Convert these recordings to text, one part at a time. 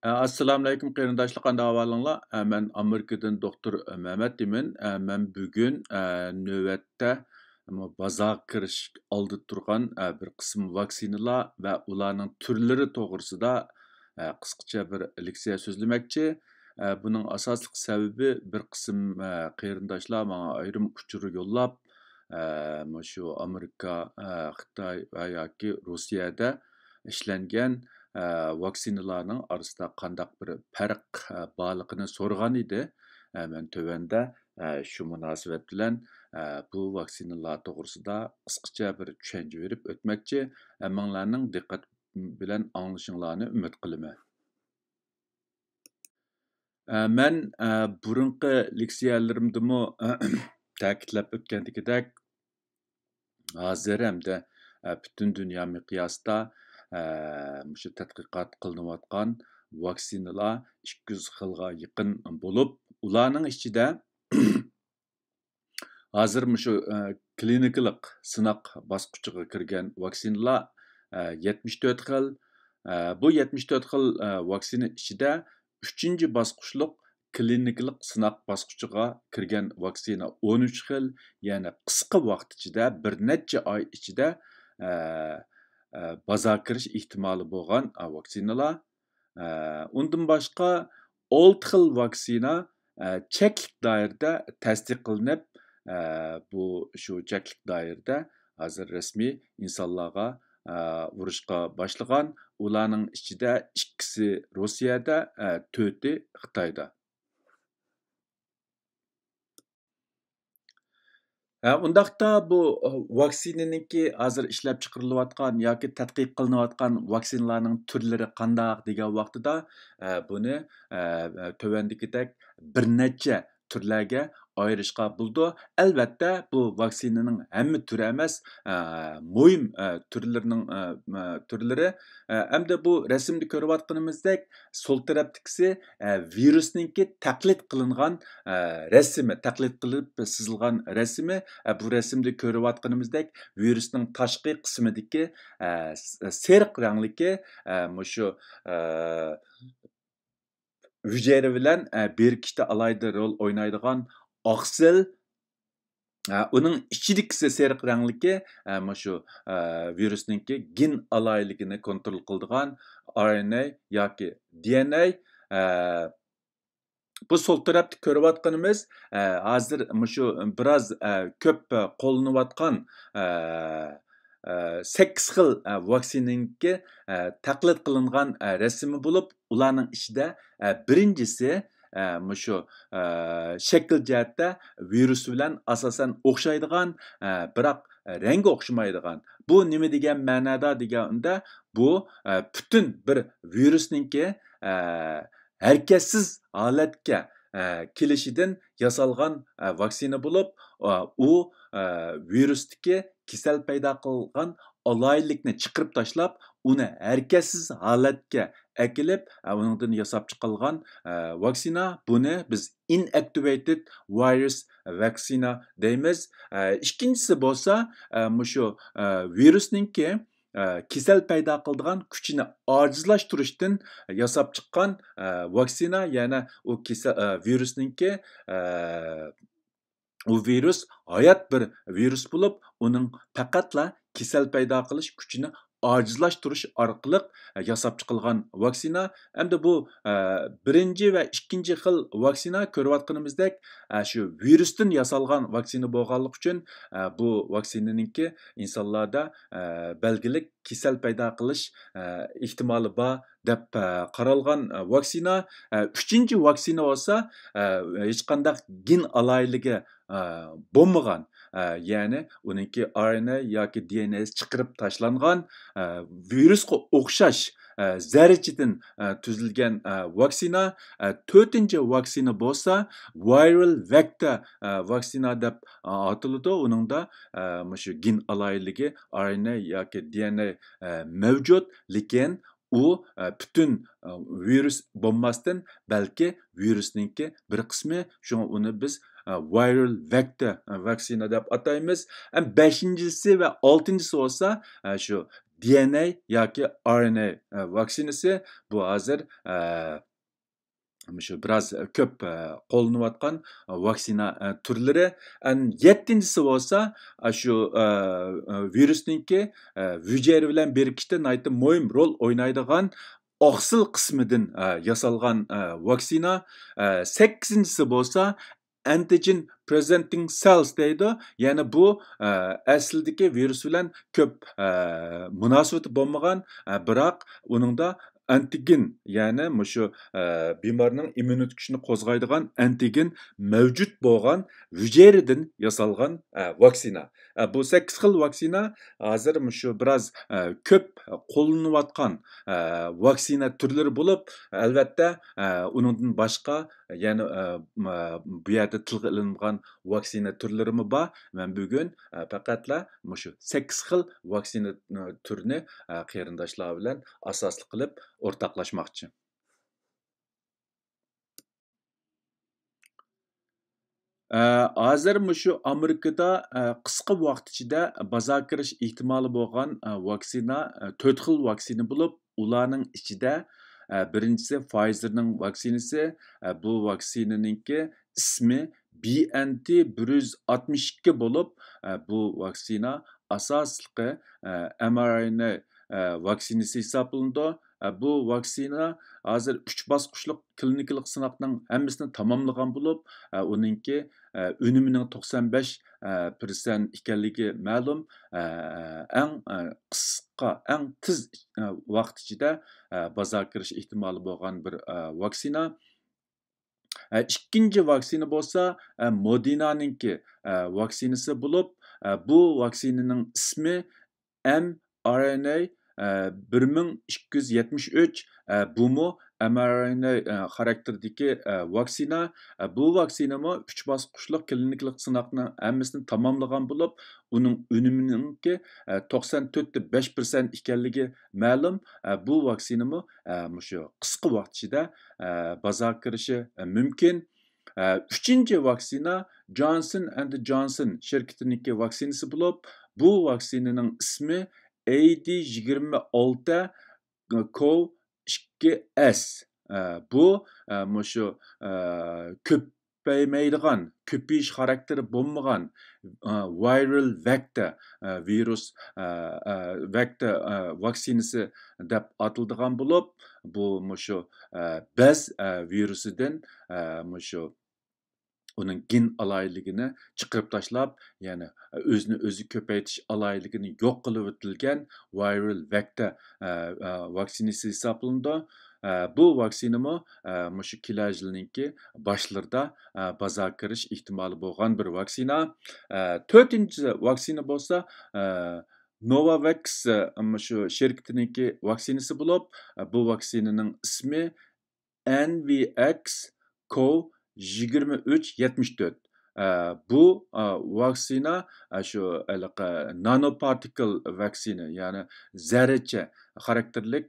Assalamu alaykum qarindoshlar, qanday ahvolinglar? Men Amerikadan doktor Mehmet demin. Men bugun navbatda bozorga kirish oldi turgan bir qism vaksinalar va ularning turlari to'g'risida qisqacha bir leksiya so'zlamoqchi. Buning asosli sababi bir qism qarindoshlar menga ayrim uchur yo'llab, shu Amerika, Xitoy va yoki Rossiyada ishlangan vaksinalarning orasida qandaq bir farq borligini so'ragan edi. Men tövəndə shu munosabat bilan bu vaksinalar to'g'risida qisqacha bir tushuncha berib o'tmoqchi. Hammanglarning diqqat bilan anglashinglarni umid qilaman. Men burunqi leksiyalarimdami ta'kidlab o'tgandagidek, hozir hamda butun dunyo miqyosida shu tadqiqot qilinayotgan vaksinalar 200 xilga yaqin bo'lib, ularning ichida hozir shu klinikalik sinaq bosqichiga kirgan vaksinalar 74 xil. Bu 74 xil vaksina ichida 3-chi bosqichlik klinikalik sinaq bosqichiga kirgan vaksina 13 xil, ya'ni qisqa vaqt ichida, bir necha oy ichida bozorga kirish ehtimoli bo'lgan vaksinalar. Undan boshqa 6 xil vaksina cheklik doirada tasdiq qilinib, bu shu cheklik doirada hozir rasmiy insonlarga vurishga boshlagan. Ularning ichida 2si Rossiyada, 4i Xitoyda. Undaqda bu vaksinaninki hozir ishlab chiqarilayotgan yoki tadqiq qilinayotgan vaksinalarning turlari qandaq degan vaqtida buni tövəndikidek bir necha turlarga ayırışqa buldu. Albatta bu vaksinaning hamma turi emas, muhim turlari. Hamda bu rasmda ko'rayotganimizdek sol tarafdagisi virusninki taqlid qilingan rasmi, taqlid qilib sizilgan rasmi. Bu rasmda ko'rayotganimizdek virusning tashqi qismidagi seriq rangliki shu hücre bilan berkishda alayda rol o'ynaydigan oqsil, uning ichidagisi seriq rangliki shu virusninki gen alayligini kontrol qiladigan RNA yoki DNA. Bu sol tarafda ko'rayotganimiz hozir shu biroz ko'p qo'llanayotgan 8 xil vaksinaninki taqlid qilingan rasmi bo'lib, ularning ichida birinchisi shu shakl jihatda virus bilan asosan o'xshaydigan, biroq rangi o'xshamaydigan. Bu nima degan ma'noda deganda, bu butun bir virusninki harakatsiz holatga kelishidan yasalgan vaksina bo'lib, u virusdagi kasal paydo qilgan alaylikni chiqarib tashlab, uni harakatsiz holatga akilib, uningdan yasab chiqilgan vaksina. Buni biz inactivated virus vaksina deymiz. Ikkinchisi bo'lsa, shu virusninki kasal paydo qiladigan kuchini ojizlashtirishdan yasab chiqqan vaksina, ya'ni u virusninki u virus hayot bir virus bo'lib, uning faqatla kasal paydo qilish kuchini ojizlashtirish orqali yasab chiqilgan vaksina. Hamda bu birinchi va ikkinchi xil vaksina ko'rayotganimizdek shu virusdan yasalgan vaksina bo'lganligi uchun bu vaksinaninki insonlarda belgilik kasal paydo qilish ehtimoli bor deb qaralgan vaksina. Uchinchi vaksina bo'lsa hech qanday gen alayligi bo'lmagan, ya'ni uningki RNA yoki DNA chiqarib tashlangan, virusga o'xshash zarrachadan tuzilgan vaksina. To'rtinchi vaksina bo'lsa viral vector vaksina deb ataladi. Uningda shu gen alayligi RNA yoki DNA mavjud, lekin u butun virus bo'lmasdan, balki virusninki bir qismi. Shunga uni biz viral vector vaksina deb ataymiz. 5-si va 6-si bo'lsa shu DNA yoki RNA vaksinasi bu hozir shu biroz ko'p qo'llanayotgan vaksina turlari. 7-si bo'lsa shu virusninki hujayra bilan berkishda muhim rol o'ynaydigan oqsil qismidan yasalgan vaksina. 8-si bo'lsa antigen presenting cells deydi. Ya'ni bu aslidagi virus bilan ko'p munosabati bo'lmagan, biroq uningda antigen, ya'ni shu bemorning immunitet kuchini qo'zg'aydigan antigen mavjud bo'lgan hujayradan yasalgan vaksina. Bu 8 xil vaksina hozir shu biroz ko'p qo'llanayotgan vaksina turlari bo'lib, albatta uningdan boshqa ya'ni bu yerda tilga ilingan vaksina turlarimi bor. Men bugun faqatla shu 8 xil vaksina turini qarindoshlar bilan asosli qilib o'rtoqlashmoqchi. Hozir shu Amerikada qisqa vaqt ichida bozorga kirish ehtimoli bo'lgan vaksina 4 xil vaksina bo'lib, ularning ichida birinchisi Pfizerning vaksinasi. Bu vaksinaninki ismi BNT162 bo'lib, bu vaksina asosliqi mRNA vaksinasi hisoblanadi. Bu vaksina hozir 3 bosqichlik klinikalik sinoqning hammasini tamomlagan bo'lib, uninki unimining 95% ekanligi ma'lum. Eng qisqa, eng tez vaqt ichida bozorga kirish ehtimoli bo'lgan bir vaksina. İkinci vaksina bo'lsa Moderna'ninki vaksinasi bo'lib, bu vaksinaning ismi mRNA 1273. Bumu mRNA xarakterdagi vaksina. Bu vaksinami 3 bosqichlik klinikalik sinoqning hammasini tamomlagan bo'lib, uning unimininki 94.5% ekanligi ma'lum. Bu vaksinami shu qisqa vaqt ichida bozorga kirishi mumkin. Üçüncü vaksina Johnson & Johnson şirketiniki vaksinasi bo'lib, bu vaksinaning ismi AD26 CO2S. Bu shu ko'paymaydigan, ko'payish xarakteri bo'lmagan viral vector virus vector vaksinasi deb atiladigan bo'lib, bu shu bez virusidan shu uning gen alayligini chiqarib tashlab, ya'ni o'zini o'zi ko'paytirish alayligini yo'q qilib o'tilgan viral vector vaksinasi hisoblanadi. Bu vaksinami shu kelajilninki boshlarida bozorga kirish ehtimoli bo'lgan bir vaksina. 4-chi vaksina bo'lsa Novavax shu şirketiniki vaksinasi bo'lib, bu vaksinaning ismi NVX Co2374. Bu vaksina shu nanoparticle vaksina, ya'ni zarracha xarakterlik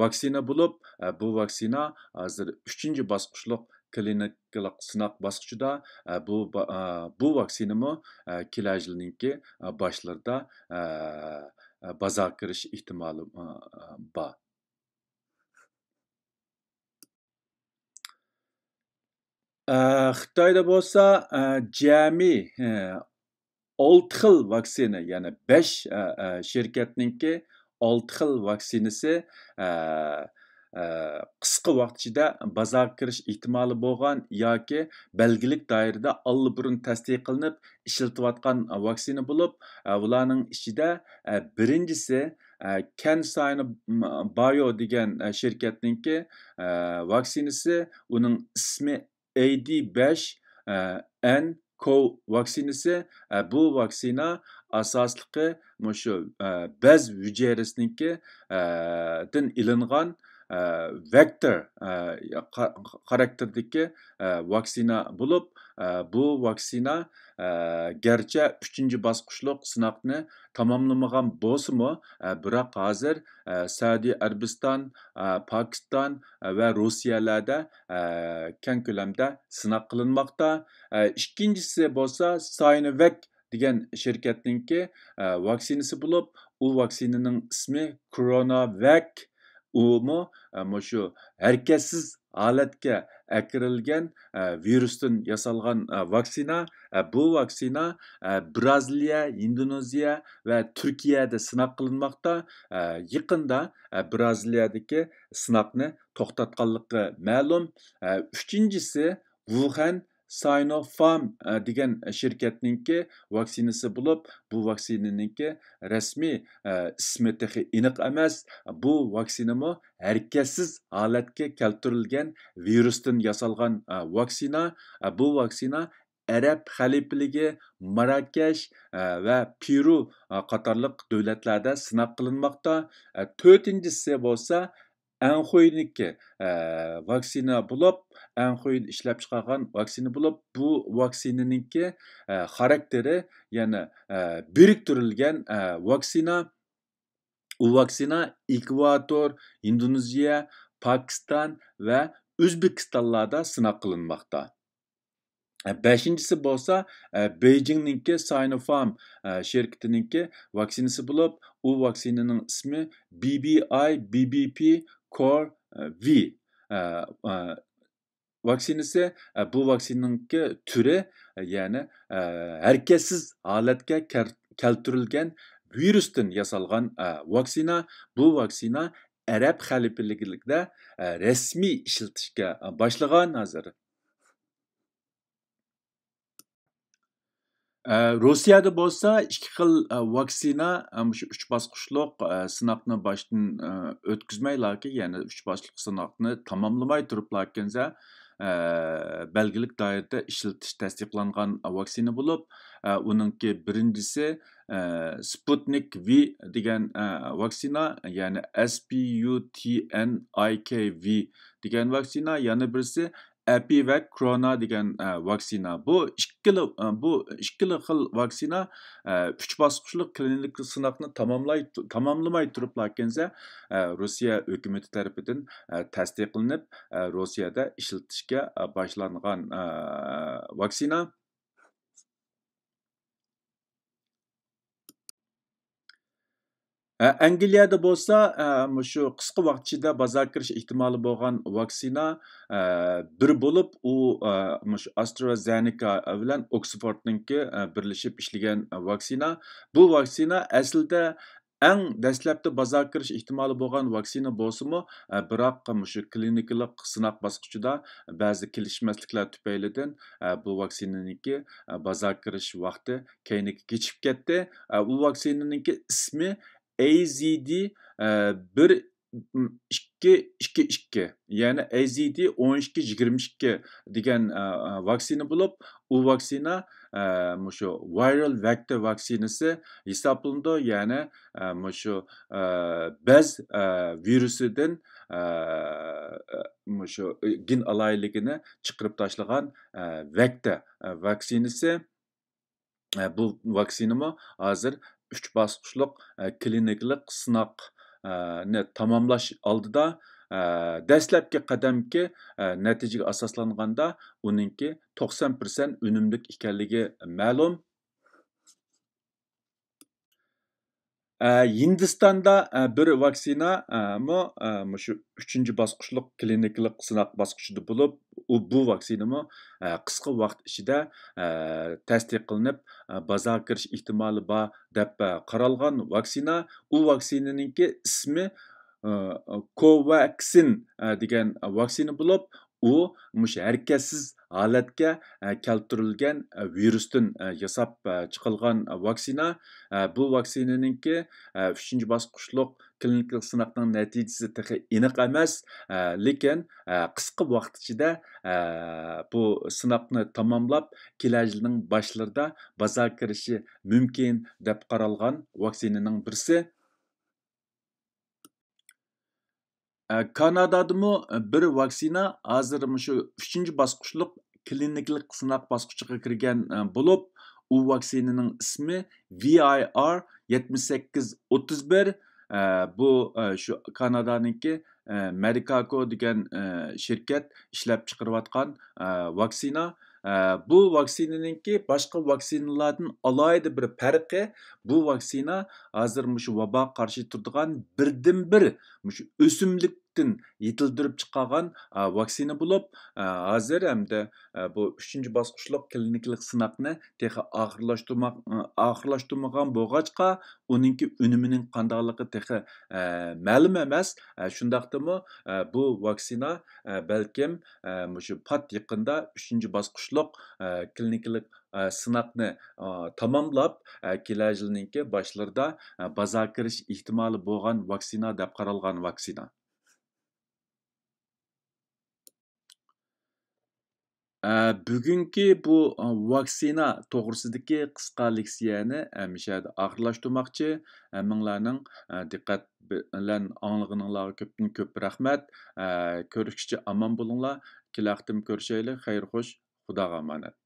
vaksina bo'lib, bu vaksina hozir 3-chi bosqichlik klinikalik sinoq bosqichida. Bu vaksinami kelajilninki boshlarida bozorga kirish ehtimoli bor. Xitoyda bo'lsa jami 6 xil vaksina, ya'ni 5 şirketninki 6 xil vaksinasi qisqa vaqt ichida bozorga kirish ehtimoli bo'lgan yoki belgilik doirada allburun tasdiqlanib ishlatilayotgan vaksina bo'lib, ularning ichida birinchisi CanSino Bio degan şirketninki vaksinasi. Uning ismi AD5N Co vaksinasi. Bu vaksina asosliqi shu bez hujayrasiniki dan ilingan vektor xarakterdagi vaksina bo'lib, bu vaksina gerçi 3-chi bosqichlik sinoqni tamomlamagan bo'lsa-mu, biroq hozir Saudiya Arabiston, Pokiston va Rossiyalarda keng ko'lamda sinoq qilinmoqda. Ikkinchisi bo'lsa Sinovac degan şirketninki vaksinasi bo'lib, u vaksinaning ismi CoronaVac. Umu shu harakatsiz holatga akirilgan virusdan yasalgan vaksina. Bu vaksina Braziliya, Indoneziya va Turkiyada sinab qilinmoqda. Yaqinda Braziliyadagi sınaqni to'xtatganligi ma'lum. Uchinchisi Wuhan Sinopharm degan shirkatninki vaksinasi bo'lib, bu vaksinaninki rasmiy ismi texi aniq emas. Bu vaksinami harakatsiz holatga keltirilgan virusdan yasalgan vaksina. Bu vaksina Arab xalifligi, Marrakesh va Peru qatorliq davlatlarda sinab qilinmoqda. To'rtinchisi bo'lsa Anxuyniki vaksina bo'lib, Anxuyn ishlab chiqargan vaksina bo'lib, bu vaksinaninki xarakteri, ya'ni biriktirilgan vaksina. U vaksina Ekvador, Indoneziya, Pakistan va O'zbekistonlarda sinab qilinmoqda. Beshinchisi bo'lsa Beijingninki Sinopharm şirketininki vaksinasi bo'lib, u vaksinaning ismi BBP Core V vaksinasi. Bu vaksinaningki türü, ya'ni harakatsiz holatga keltirilgan virusdan yasalgan vaksina. Bu vaksina Arab xalifligida rasmiy ishlatishga boshlagan hozir. Rossiyada bo'lsa ikki xil vaksina shu 3 bosqichliq sinoqni boshdan o'tkazmaylarki, ya'ni 3 bosqichli sinoqni tamomlamay turib lakinsa belgilik doirada ishlatish tasdiqlangan vaksina bo'lib, uningki birinchisi Sputnik V degan vaksina, ya'ni Sputnik V degan vaksina, yana birisi Epivac Corona degan vaksina. Bu ikki xil vaksina 3 bosqichli klinik sinoqni tamomlamay turib lakinsa Rossiya hukumati tarafidan tasdiqlanib, Rossiyada ishlatishga boshlangan vaksina. Angliyada bo'lsa shu qisqa vaqt ichida bozorga kirish ehtimoli bo'lgan vaksina bir bo'lib, u shu AstraZeneca bilan Oxfordninki birlashib ishlagan vaksina. Bu vaksina aslida eng dastlabda bozorga kirish ehtimoli bo'lgan vaksina bo'lsa-mu, biroq shu klinikalik sinoq bosqichida ba'zi kelishmasliklar tufaylidan bu vaksinaninki bozorga kirish vaqti keyinga kechib ketdi. Bu vaksinaninki ismi AZD 1222, ya'ni AZD 1222 degan vaksina bo'lib, u vaksina shu viral vector vaksinasi hisoblanadi, ya'ni shu bez virusidan shu gen alayligini chiqarib tashlagan vektor vaksinasi. Bu vaksinami hozir 3 bosqichliq klinikalik sinoqni tamomlash oldida dastlabki qadamki natijaga asoslanganda uningki 90% unumli ekanligi ma'lum. Hindistonda bir vaksina shu 3-bosqichliq klinikalik sinoq bosqichida bo'lib, bu vaksinami qisqa vaqt ichida tasdiqlanib, bozorga kirish ehtimoli bor deb qaralgan vaksina. U vaksinaninki ismi Covaxin degan vaksina bo'lib, u harakatsiz holatga keltirilgan virusdan yasab chiqilgan vaksina. Bu vaksinaninki 3-bosqichliq klinik sinoqning natijasi texi aniq emas, lekin qisqa vaqt ichida bu sinoqni tamomlab, kelajning boshlarida bozorga kirishi mumkin deb qaralgan vaksinaning birisi. Kanadadami bir vaksina hozir shu 3-bosqichliq klinikalik sinoq bosqichiga kirgan bo'lib, u vaksinaning ismi VIR 7831. Bu shu Kanadaninki Medicago degan shirkat ishlab chiqarayotgan vaksina. bu vaksinaninki boshqa vaksinalardan alohida bir farqi, bu vaksina hozir mushu vabo qarshi turadigan birdan-bir mushu o'simlikdan yetildirib chiqargan vaksina bo'lib, hozir hamda bu 3-chi bosqichliq kliniklik sinoqni texi oxirlashtirmagan bo'lg'achqa, uninki unimining qandaqligi texi ma'lum emas. Shundaqdimi bu vaksina balkim mushu pat yaqinda 3-chi bosqichliq kliniklik sinoqni tamomlab, kelar yilninki boshlarida bozorga kirish ehtimoli bo'lgan vaksina deb qaralgan vaksina. Bugungi bu vaksina to'g'risidagi qisqa leksiyani mishada oxirlashtirmoqchi. Hammanglarning diqqat bilan anglaganinglarga ko'pdan ko'p rahmat. Ko'rishguncha omon bo'linglar. Kelaqtim ko'rishaylik. Xayr xo'sh. Xudoga omonat.